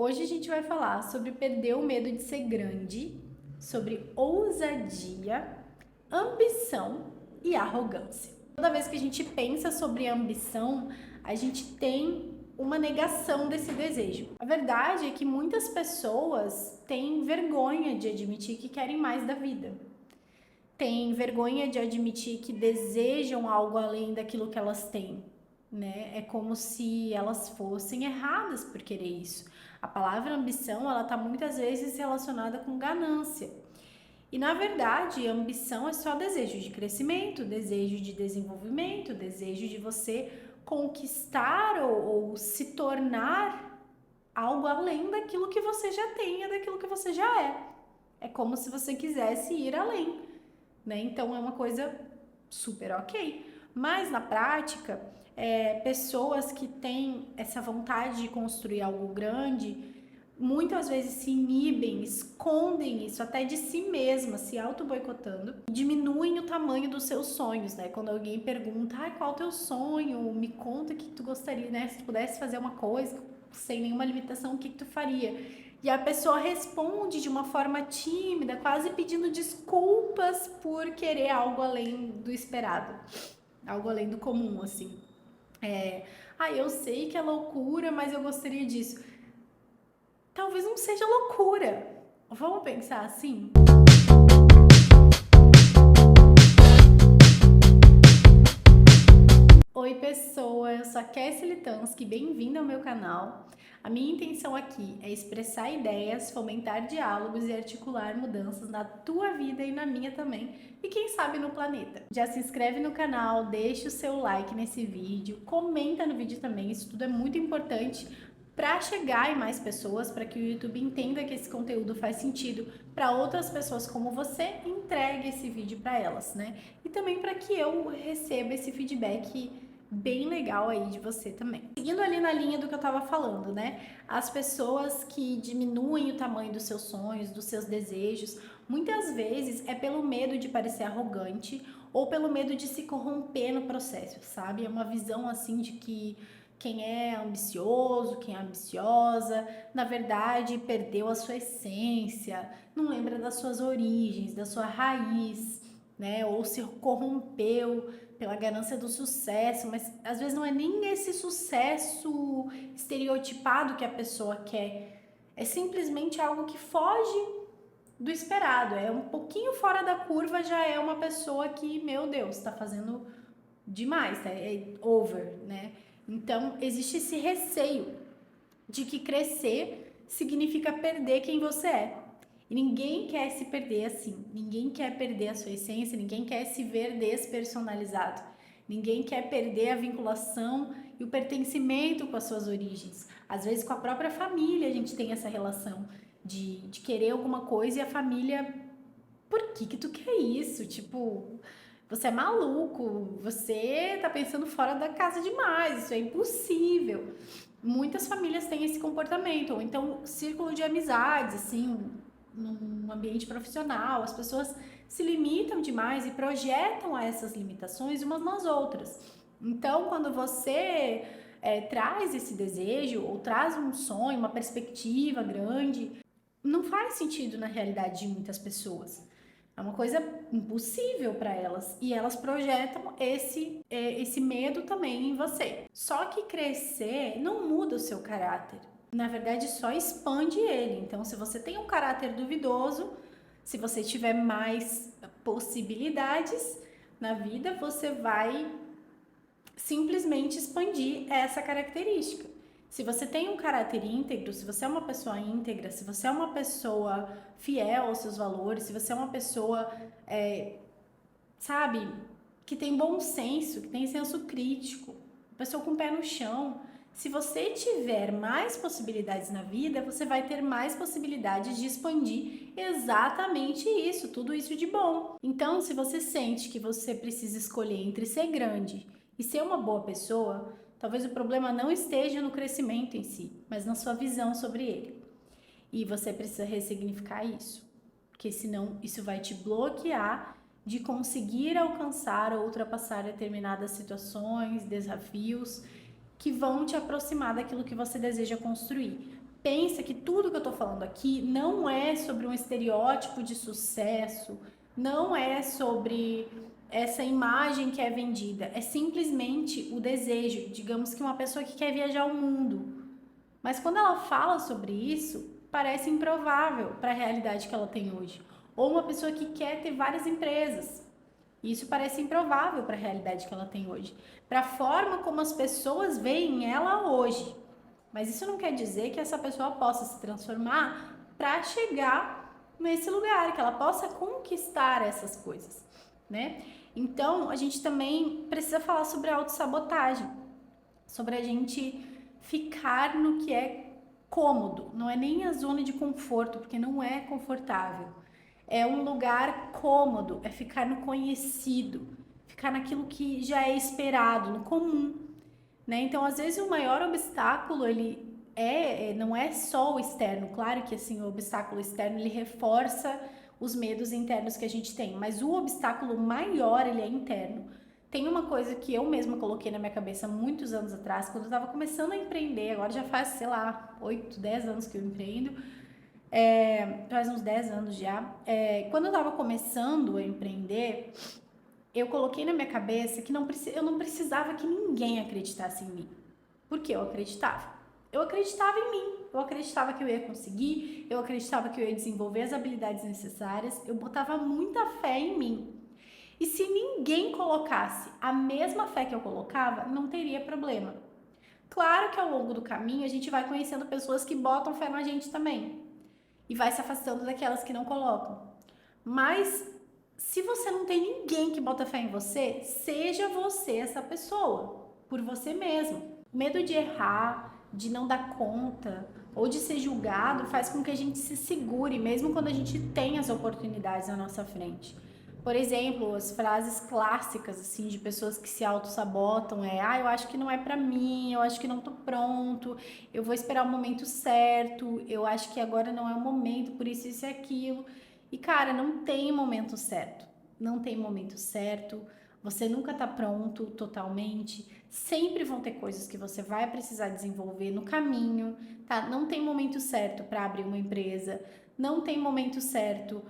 Hoje a gente vai falar sobre perder o medo de ser grande, sobre ousadia, ambição e arrogância. Toda vez que a gente pensa sobre ambição, a gente tem uma negação desse desejo. A verdade é que muitas pessoas têm vergonha de admitir que querem mais da vida. Têm vergonha de admitir que desejam algo além daquilo que elas têm, né? É como se elas fossem erradas por querer isso. A palavra ambição, ela tá muitas vezes relacionada com ganância. E na verdade, ambição é só desejo de crescimento, desejo de desenvolvimento, desejo de você conquistar ou se tornar algo além daquilo que você já tem, daquilo que você já é. É como se você quisesse ir além, né? Então é uma coisa super ok. Mas na prática, pessoas que têm essa vontade de construir algo grande, muitas vezes se inibem, escondem isso até de si mesma, se auto-boicotando, diminuem o tamanho dos seus sonhos, né? Quando alguém pergunta, qual é o teu sonho? Me conta o que tu gostaria, né? Se tu pudesse fazer uma coisa sem nenhuma limitação, o que tu faria? E a pessoa responde de uma forma tímida, quase pedindo desculpas por querer algo além do esperado, algo além do comum, assim. Eu sei que é loucura, mas eu gostaria disso. Talvez não seja loucura. Vamos pensar assim? Oi pessoa, eu sou a Kessi Litanski, bem-vinda ao meu canal. A minha intenção aqui é expressar ideias, fomentar diálogos e articular mudanças na tua vida e na minha também, e quem sabe no planeta. Já se inscreve no canal, deixa o seu like nesse vídeo, comenta no vídeo também, isso tudo é muito importante para chegar em mais pessoas, para que o YouTube entenda que esse conteúdo faz sentido para outras pessoas como você, entregue esse vídeo para elas, né? E também para que eu receba esse feedback bem legal aí de você também. Seguindo ali na linha do que eu tava falando, né? As pessoas que diminuem o tamanho dos seus sonhos, dos seus desejos, muitas vezes é pelo medo de parecer arrogante ou pelo medo de se corromper no processo, sabe? É uma visão assim de que quem é ambicioso, quem é ambiciosa, na verdade perdeu a sua essência, não lembra das suas origens, da sua raiz, né? Ou se corrompeu pela ganância do sucesso, mas às vezes não é nem esse sucesso estereotipado que a pessoa quer, é simplesmente algo que foge do esperado, é um pouquinho fora da curva, já é uma pessoa que, meu Deus, tá fazendo demais, é over, né? Então, existe esse receio de que crescer significa perder quem você é. E ninguém quer se perder assim, ninguém quer perder a sua essência, ninguém quer se ver despersonalizado, ninguém quer perder a vinculação e o pertencimento com as suas origens. Às vezes com a própria família a gente tem essa relação de querer alguma coisa e a família, por que tu quer isso? Tipo, você é maluco, você tá pensando fora da casa demais, isso é impossível. Muitas famílias têm esse comportamento, ou então círculo de amizades, assim, num ambiente profissional, as pessoas se limitam demais e projetam essas limitações umas nas outras. Então, quando você traz esse desejo, ou traz um sonho, uma perspectiva grande, não faz sentido na realidade de muitas pessoas. É uma coisa impossível para elas e elas projetam esse medo também em você. Só que crescer não muda o seu caráter. Na verdade, só expande ele. Então, se você tem um caráter duvidoso, se você tiver mais possibilidades na vida, você vai simplesmente expandir essa característica. Se você tem um caráter íntegro, se você é uma pessoa íntegra, se você é uma pessoa fiel aos seus valores, se você é uma pessoa, sabe, que tem bom senso, que tem senso crítico, pessoa com o pé no chão, se você tiver mais possibilidades na vida, você vai ter mais possibilidades de expandir exatamente isso, tudo isso de bom. Então, se você sente que você precisa escolher entre ser grande e ser uma boa pessoa, talvez o problema não esteja no crescimento em si, mas na sua visão sobre ele. E você precisa ressignificar isso, porque senão isso vai te bloquear de conseguir alcançar ou ultrapassar determinadas situações, desafios que vão te aproximar daquilo que você deseja construir. pensa que tudo que eu tô falando aqui não é sobre um estereótipo de sucesso, não é sobre essa imagem que é vendida, é simplesmente o desejo, digamos que uma pessoa que quer viajar o mundo. Mas quando ela fala sobre isso, parece improvável para a realidade que ela tem hoje. Ou uma pessoa que quer ter várias empresas. Isso parece improvável para a realidade que ela tem hoje, para a forma como as pessoas veem ela hoje. Mas isso não quer dizer que essa pessoa possa se transformar para chegar nesse lugar, que ela possa conquistar essas coisas, né? Então, a gente também precisa falar sobre a autossabotagem, sobre a gente ficar no que é cômodo, não é nem a zona de conforto, porque não é confortável. É um lugar cômodo, é ficar no conhecido, ficar naquilo que já é esperado, no comum, né? Então, às vezes o maior obstáculo ele não é só o externo, claro que assim o obstáculo externo ele reforça os medos internos que a gente tem, mas o obstáculo maior ele é interno. Tem uma coisa que eu mesma coloquei na minha cabeça muitos anos atrás, quando eu estava começando a empreender, agora já faz, sei lá, 8, 10 anos que eu empreendo, faz uns 10 anos já. Quando eu estava começando a empreender, eu coloquei na minha cabeça que eu não precisava que ninguém acreditasse em mim. Porque eu acreditava. Eu acreditava em mim, eu acreditava que eu ia conseguir, eu acreditava que eu ia desenvolver as habilidades necessárias, eu botava muita fé em mim. E se ninguém colocasse a mesma fé que eu colocava, não teria problema. Claro que ao longo do caminho a gente vai conhecendo pessoas que botam fé na gente também e vai se afastando daquelas que não colocam. Mas se você não tem ninguém que bota fé em você, seja você essa pessoa, por você mesmo. O medo de errar, de não dar conta ou de ser julgado faz com que a gente se segure, mesmo quando a gente tem as oportunidades na nossa frente. Por exemplo, as frases clássicas assim de pessoas que se auto-sabotam eu acho que não é pra mim, eu acho que não tô pronto, eu vou esperar o momento certo, eu acho que agora não é o momento, por isso e aquilo. E cara, não tem momento certo. Não tem momento certo. Você nunca tá pronto totalmente. Sempre vão ter coisas que você vai precisar desenvolver no caminho, tá? Não tem momento certo para abrir uma empresa, não tem momento certo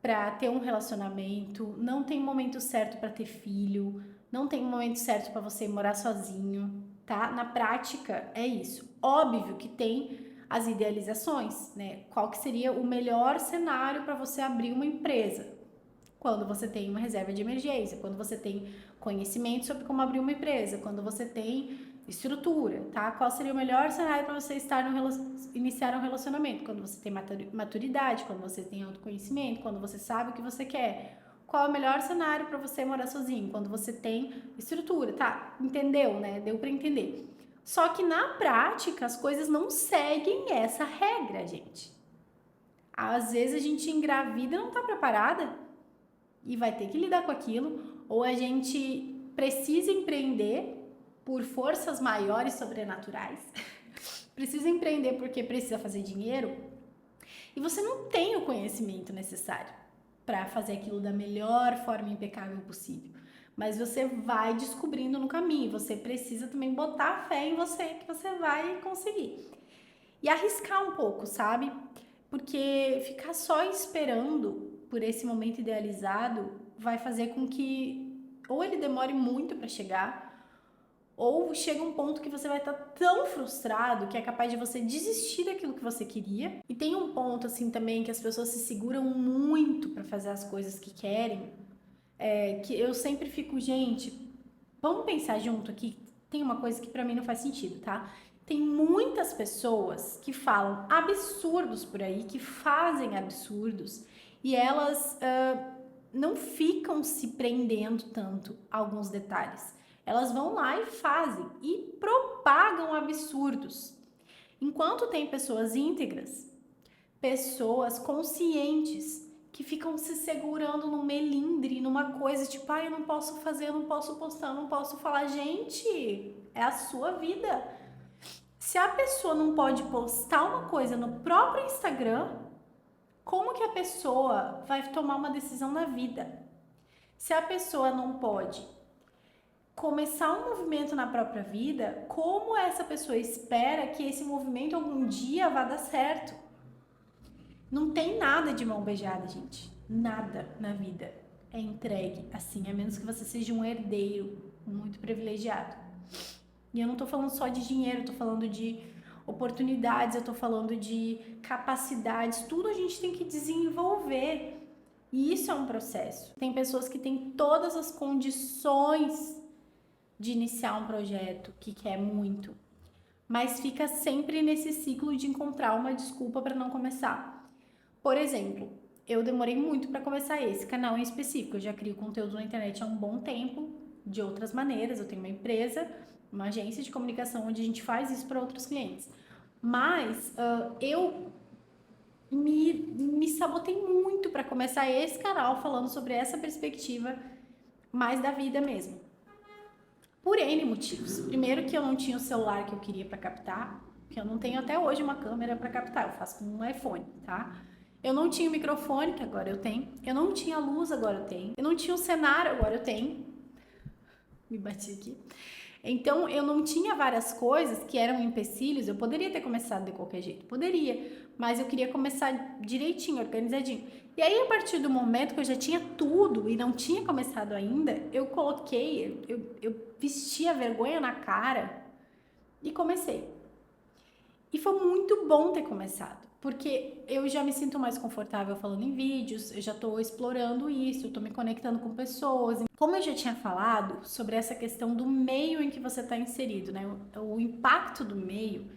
para ter um relacionamento, não tem momento certo para ter filho, não tem momento certo para você morar sozinho, tá? Na prática é isso. Óbvio que tem as idealizações, né? Qual que seria o melhor cenário para você abrir uma empresa? Quando você tem uma reserva de emergência, quando você tem conhecimento sobre como abrir uma empresa, quando você tem estrutura, tá? Qual seria o melhor cenário para você iniciar um relacionamento? Quando você tem maturidade, quando você tem autoconhecimento, quando você sabe o que você quer. Qual é o melhor cenário para você morar sozinho? Quando você tem estrutura, tá? Entendeu, né? Deu para entender. Só que na prática as coisas não seguem essa regra, gente. Às vezes a gente engravida e não tá preparada e vai ter que lidar com aquilo, ou a gente precisa empreender por forças maiores sobrenaturais, precisa empreender porque precisa fazer dinheiro, e você não tem o conhecimento necessário para fazer aquilo da melhor forma impecável possível. Mas você vai descobrindo no caminho, você precisa também botar fé em você que você vai conseguir. E arriscar um pouco, sabe? Porque ficar só esperando por esse momento idealizado vai fazer com que ou ele demore muito para chegar, ou chega um ponto que você vai estar tão frustrado que é capaz de você desistir daquilo que você queria. E tem um ponto assim também que as pessoas se seguram muito para fazer as coisas que querem, que eu sempre fico, gente, vamos pensar junto aqui. Tem uma coisa que para mim não faz sentido, tá? Tem muitas pessoas que falam absurdos por aí, que fazem absurdos, e elas não ficam se prendendo tanto a alguns detalhes. Elas vão lá e fazem e propagam absurdos. Enquanto tem pessoas íntegras, pessoas conscientes, que ficam se segurando no melindre, numa coisa tipo, eu não posso fazer, eu não posso postar, eu não posso falar. Gente, é a sua vida. Se a pessoa não pode postar uma coisa no próprio Instagram, como que a pessoa vai tomar uma decisão na vida? Se a pessoa não pode começar um movimento na própria vida, como essa pessoa espera que esse movimento algum dia vá dar certo? Não tem nada de mão beijada, gente. Nada na vida é entregue assim, a menos que você seja um herdeiro muito privilegiado. E eu não tô falando só de dinheiro, eu tô falando de oportunidades, eu tô falando de capacidades, tudo a gente tem que desenvolver. E isso é um processo. Tem pessoas que têm todas as condições de iniciar um projeto, que quer muito, mas fica sempre nesse ciclo de encontrar uma desculpa para não começar. Por exemplo, eu demorei muito para começar esse canal em específico. Eu já crio conteúdo na internet há um bom tempo, de outras maneiras. Eu tenho uma empresa, uma agência de comunicação onde a gente faz isso para outros clientes. Mas eu me sabotei muito para começar esse canal falando sobre essa perspectiva mais da vida mesmo. Por N motivos. Primeiro que eu não tinha o celular que eu queria para captar, que eu não tenho até hoje uma câmera para captar, eu faço com um iPhone, tá? Eu não tinha o microfone, que agora eu tenho. Eu não tinha luz, agora eu tenho. Eu não tinha o cenário, agora eu tenho. Me bati aqui. Então, eu não tinha várias coisas que eram empecilhos. Eu poderia ter começado de qualquer jeito, poderia, mas eu queria começar direitinho, organizadinho. E aí, a partir do momento que eu já tinha tudo e não tinha começado ainda, eu coloquei, eu vesti a vergonha na cara e comecei. E foi muito bom ter começado, porque eu já me sinto mais confortável falando em vídeos, eu já tô explorando isso, eu tô me conectando com pessoas. Como eu já tinha falado sobre essa questão do meio em que você está inserido, né? O impacto do meio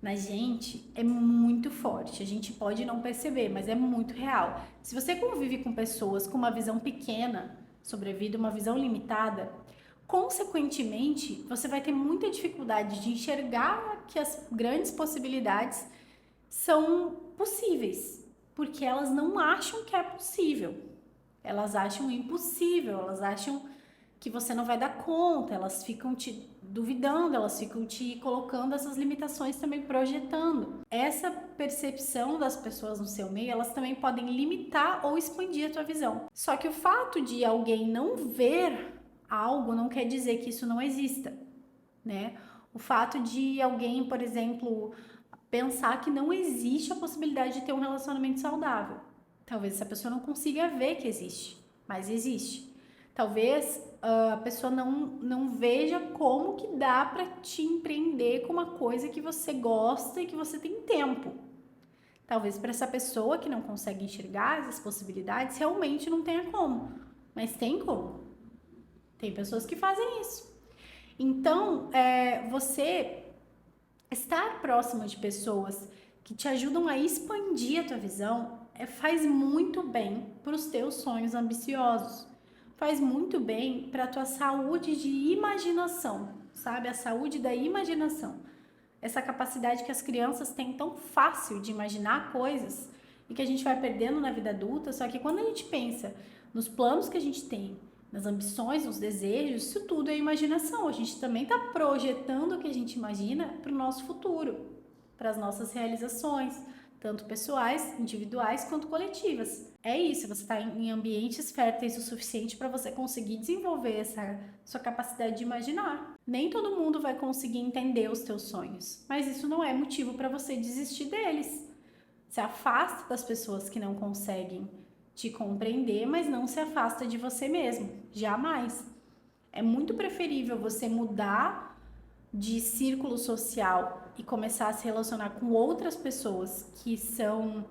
na gente é muito forte. A gente pode não perceber, mas é muito real. Se você convive com pessoas com uma visão pequena sobre a vida, uma visão limitada, consequentemente, você vai ter muita dificuldade de enxergar que as grandes possibilidades são possíveis, porque elas não acham que é possível. Elas acham impossível, elas acham que você não vai dar conta, elas ficam te duvidando, elas ficam te colocando essas limitações também, projetando. Essa percepção das pessoas no seu meio, elas também podem limitar ou expandir a tua visão. Só que o fato de alguém não ver algo não quer dizer que isso não exista, né? O fato de alguém, por exemplo, pensar que não existe a possibilidade de ter um relacionamento saudável. Talvez essa pessoa não consiga ver que existe, mas existe. Talvez a pessoa não veja como que dá para te empreender com uma coisa que você gosta e que você tem tempo. Talvez para essa pessoa que não consegue enxergar essas possibilidades, realmente não tenha como. Mas tem como. Tem pessoas que fazem isso. Então, você estar próximo de pessoas que te ajudam a expandir a tua visão faz muito bem para os teus sonhos ambiciosos. Faz muito bem para a tua saúde de imaginação, sabe? A saúde da imaginação. Essa capacidade que as crianças têm tão fácil de imaginar coisas e que a gente vai perdendo na vida adulta, só que quando a gente pensa nos planos que a gente tem, nas ambições, nos desejos, isso tudo é imaginação. A gente também está projetando o que a gente imagina para o nosso futuro, para as nossas realizações, tanto pessoais, individuais, quanto coletivas. É isso, você está em ambientes férteis o suficiente para você conseguir desenvolver essa sua capacidade de imaginar. Nem todo mundo vai conseguir entender os teus sonhos, mas isso não é motivo para você desistir deles. Se afasta das pessoas que não conseguem te compreender, mas não se afasta de você mesmo, jamais. É muito preferível você mudar de círculo social e começar a se relacionar com outras pessoas que são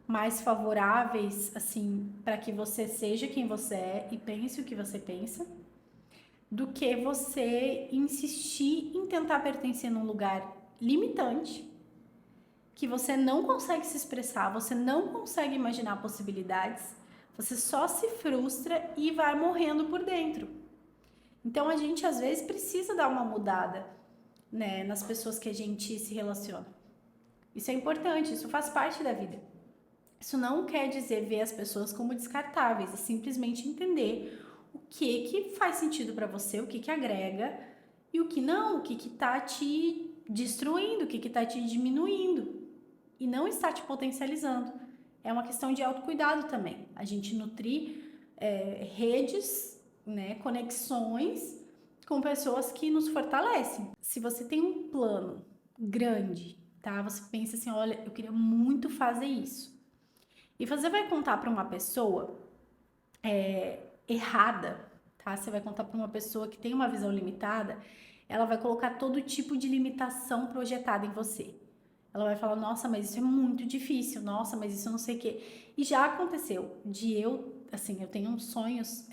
mais favoráveis, assim, para que você seja quem você é e pense o que você pensa, do que você insistir em tentar pertencer num lugar limitante, que você não consegue se expressar, você não consegue imaginar possibilidades, você só se frustra e vai morrendo por dentro. Então a gente às vezes precisa dar uma mudada, né, nas pessoas que a gente se relaciona. Isso é importante, isso faz parte da vida. Isso não quer dizer ver as pessoas como descartáveis, é simplesmente entender o que faz sentido para você, o que agrega e o que não, o que tá te destruindo, o que tá te diminuindo e não está te potencializando. É uma questão de autocuidado também. A gente nutrir redes, né, conexões com pessoas que nos fortalecem. Se você tem um plano grande, tá? Você pensa assim, olha, eu queria muito fazer isso. E você vai contar para uma pessoa errada, tá? Você vai contar para uma pessoa que tem uma visão limitada, ela vai colocar todo tipo de limitação projetada em você. Ela vai falar, nossa, mas isso é muito difícil, nossa, mas isso eu não sei o quê. E já aconteceu de assim, eu tenho uns sonhos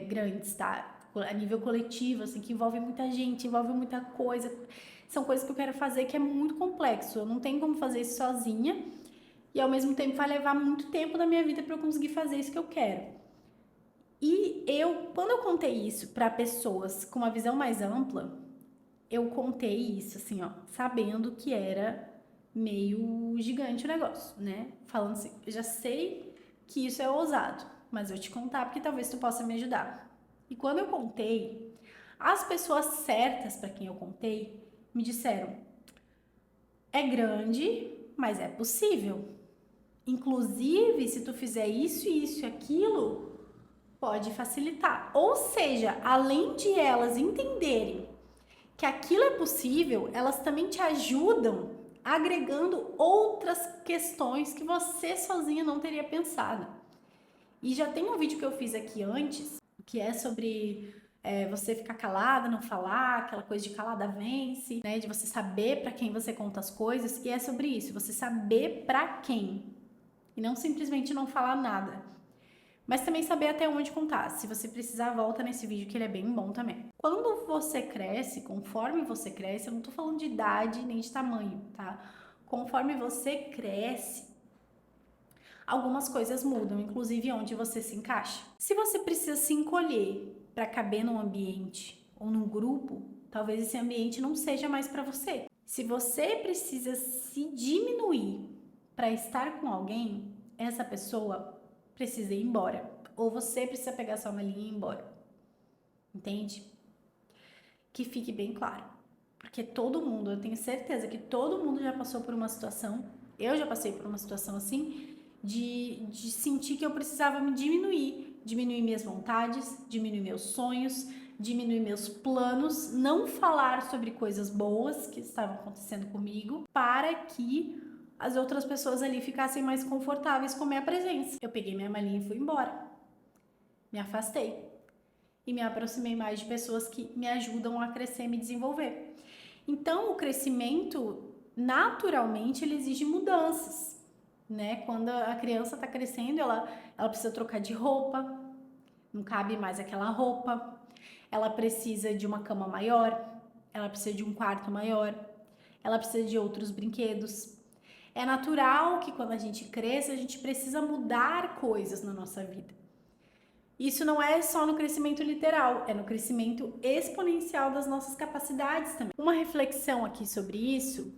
grandes, tá? A nível coletivo, assim, que envolve muita gente, envolve muita coisa. São coisas que eu quero fazer que é muito complexo. Eu não tenho como fazer isso sozinha. E ao mesmo tempo vai levar muito tempo da minha vida para eu conseguir fazer isso que eu quero. E quando eu contei isso para pessoas com uma visão mais ampla, eu contei isso, assim, ó, sabendo que era meio gigante o negócio, né? Falando assim, eu já sei que isso é ousado, mas eu vou te contar porque talvez tu possa me ajudar. E quando eu contei, as pessoas certas para quem eu contei me disseram: é grande, mas é possível. Inclusive, se tu fizer isso, isso e aquilo, pode facilitar. Ou seja, além de elas entenderem que aquilo é possível, elas também te ajudam agregando outras questões que você sozinha não teria pensado. E já tem um vídeo que eu fiz aqui antes, que é sobre você ficar calada, não falar, aquela coisa de calada vence, né? De você saber para quem você conta as coisas. E é sobre isso, você saber para quem. E não simplesmente não falar nada. Mas também saber até onde contar. Se você precisar, volta nesse vídeo que ele é bem bom também. Quando você cresce, conforme você cresce, eu não tô falando de idade nem de tamanho, tá? Conforme você cresce, algumas coisas mudam, inclusive onde você se encaixa. Se você precisa se encolher para caber num ambiente ou num grupo, talvez esse ambiente não seja mais para você. Se você precisa se diminuir para estar com alguém, essa pessoa precisa ir embora. Ou você precisa pegar sua malinha e ir embora. Entende? Que fique bem claro. Porque todo mundo, eu tenho certeza que todo mundo já passou por uma situação, eu já passei por uma situação assim, de sentir que eu precisava me diminuir minhas vontades, diminuir meus sonhos, diminuir meus planos, não falar sobre coisas boas que estavam acontecendo comigo, para que as outras pessoas ali ficassem mais confortáveis com a minha presença. Eu peguei minha malinha e fui embora. Me afastei. E me aproximei mais de pessoas que me ajudam a crescer e me desenvolver. Então, o crescimento, naturalmente, ele exige mudanças, né? Quando a criança está crescendo, ela precisa trocar de roupa, não cabe mais aquela roupa, ela precisa de uma cama maior, ela precisa de um quarto maior, ela precisa de outros brinquedos. É natural que quando a gente cresce, a gente precisa mudar coisas na nossa vida. Isso não é só no crescimento literal, é no crescimento exponencial das nossas capacidades também. Uma reflexão aqui sobre isso,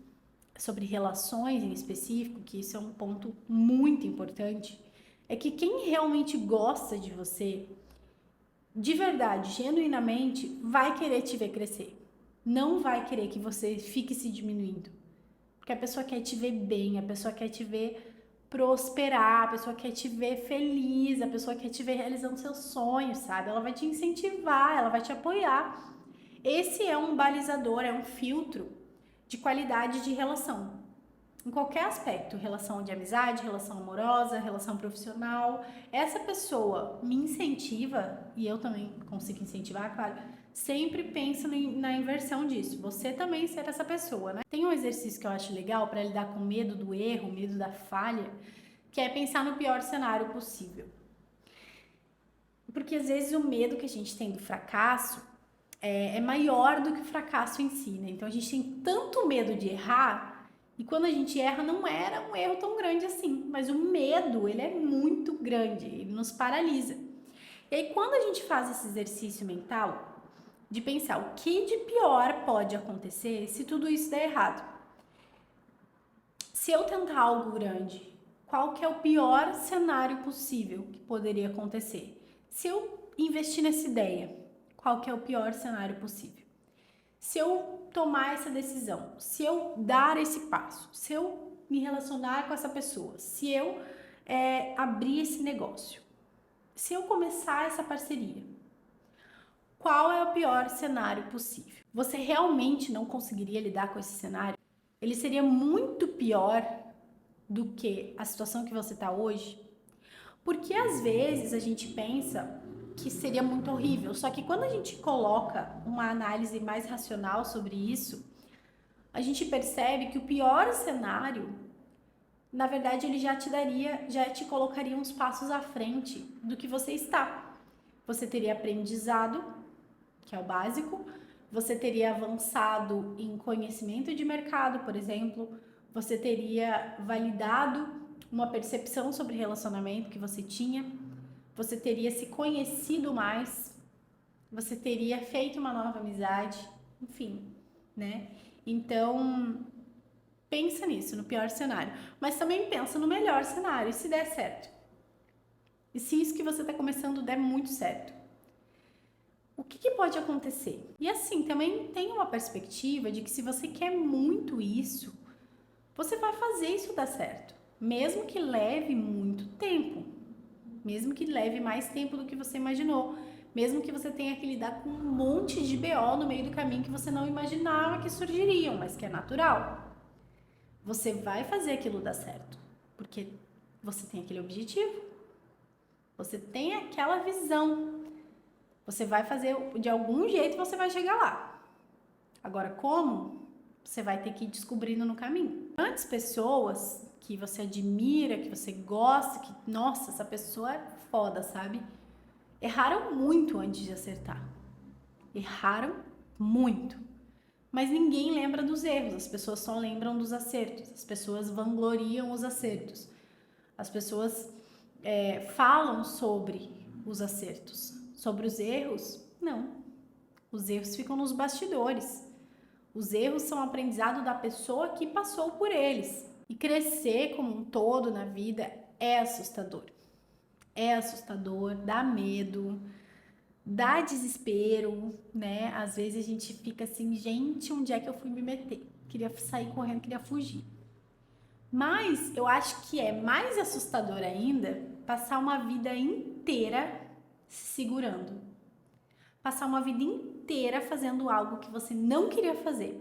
sobre relações em específico, que isso é um ponto muito importante, é que quem realmente gosta de você, de verdade, genuinamente, vai querer te ver crescer. Não vai querer que você fique se diminuindo. Porque a pessoa quer te ver bem, a pessoa quer te ver prosperar, a pessoa quer te ver feliz, a pessoa quer te ver realizando seus sonhos, sabe? Ela vai te incentivar, ela vai te apoiar. Esse é um balizador, é um filtro de qualidade de relação. Em qualquer aspecto, relação de amizade, relação amorosa, relação profissional, essa pessoa me incentiva, e eu também consigo incentivar, claro, sempre penso na inversão disso. Você também ser essa pessoa, né? Tem um exercício que eu acho legal para lidar com medo do erro, medo da falha, que é pensar no pior cenário possível. Porque às vezes o medo que a gente tem do fracasso é maior do que o fracasso em si, né? Então a gente tem tanto medo de errar, e quando a gente erra não era um erro tão grande assim, mas o medo, ele é muito grande, ele nos paralisa. E aí quando a gente faz esse exercício mental de pensar o que de pior pode acontecer se tudo isso der errado. Se eu tentar algo grande, qual que é o pior cenário possível que poderia acontecer? Se eu investir nessa ideia, qual que é o pior cenário possível? Se eu tomar essa decisão, se eu dar esse passo, se eu me relacionar com essa pessoa, se eu abrir esse negócio, se eu começar essa parceria, Qual é o pior cenário possível? Você realmente não conseguiria lidar com esse cenário? Ele seria muito pior do que a situação que você está hoje? Porque às vezes a gente pensa que seria muito horrível, só que quando a gente coloca uma análise mais racional sobre isso, a gente percebe que o pior cenário, na verdade, ele já te colocaria uns passos à frente do que você está. Você teria aprendizado, que é o básico, você teria avançado em conhecimento de mercado, por exemplo, você teria validado uma percepção sobre relacionamento que você tinha, você teria se conhecido mais, você teria feito uma nova amizade, enfim, né? Então, pensa nisso, no pior cenário, mas também pensa no melhor cenário, e se der certo? E se isso que você está começando der muito certo? O que pode acontecer? E assim, também tem uma perspectiva de que se você quer muito isso, você vai fazer isso dar certo, mesmo que leve muito tempo, mesmo que leve mais tempo do que você imaginou, mesmo que você tenha que lidar com um monte de BO no meio do caminho que você não imaginava que surgiriam, mas que é natural. Você vai fazer aquilo dar certo, porque você tem aquele objetivo, você tem aquela visão. Você vai fazer, de algum jeito você vai chegar lá. Agora, como? Você vai ter que ir descobrindo no caminho. Antes, pessoas que você admira, que você gosta, que, nossa, essa pessoa é foda, sabe? Erraram muito antes de acertar. Erraram muito. Mas ninguém lembra dos erros, as pessoas só lembram dos acertos. As pessoas vangloriam os acertos. As pessoas falam sobre os acertos. Sobre os erros, não. Os erros ficam nos bastidores. Os erros são aprendizado da pessoa que passou por eles. E crescer como um todo na vida é assustador. É assustador, dá medo, dá desespero, né? Às vezes a gente fica assim, gente, onde é que eu fui me meter? Queria sair correndo, queria fugir. Mas eu acho que é mais assustador ainda passar uma vida inteira se segurando. Passar uma vida inteira fazendo algo que você não queria fazer,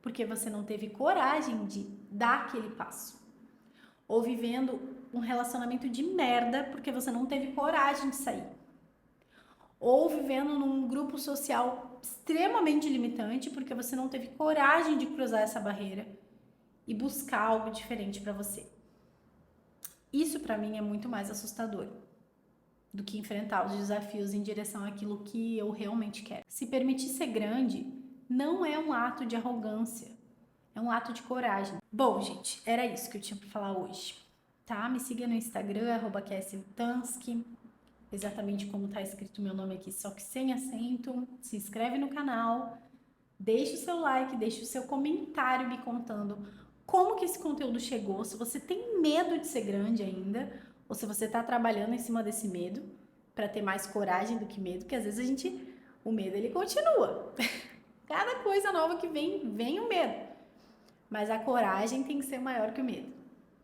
porque você não teve coragem de dar aquele passo. Ou vivendo um relacionamento de merda, porque você não teve coragem de sair. Ou vivendo num grupo social extremamente limitante, porque você não teve coragem de cruzar essa barreira e buscar algo diferente para você. Isso para mim é muito mais assustador do que enfrentar os desafios em direção àquilo que eu realmente quero. Se permitir ser grande não é um ato de arrogância, é um ato de coragem. Bom, gente, era isso que eu tinha para falar hoje, tá? Me siga no Instagram, @KSLitansky, exatamente como tá escrito meu nome aqui, só que sem acento. Se inscreve no canal, deixa o seu like, deixa o seu comentário me contando como que esse conteúdo chegou, se você tem medo de ser grande ainda, ou se você está trabalhando em cima desse medo para ter mais coragem do que medo, porque às vezes o medo ele continua. Cada coisa nova que vem o medo. Mas a coragem tem que ser maior que o medo.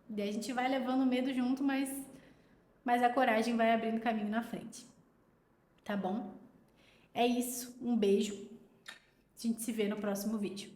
Daí a gente vai levando o medo junto, mas a coragem vai abrindo caminho na frente. Tá bom? É isso. Um beijo. A gente se vê no próximo vídeo.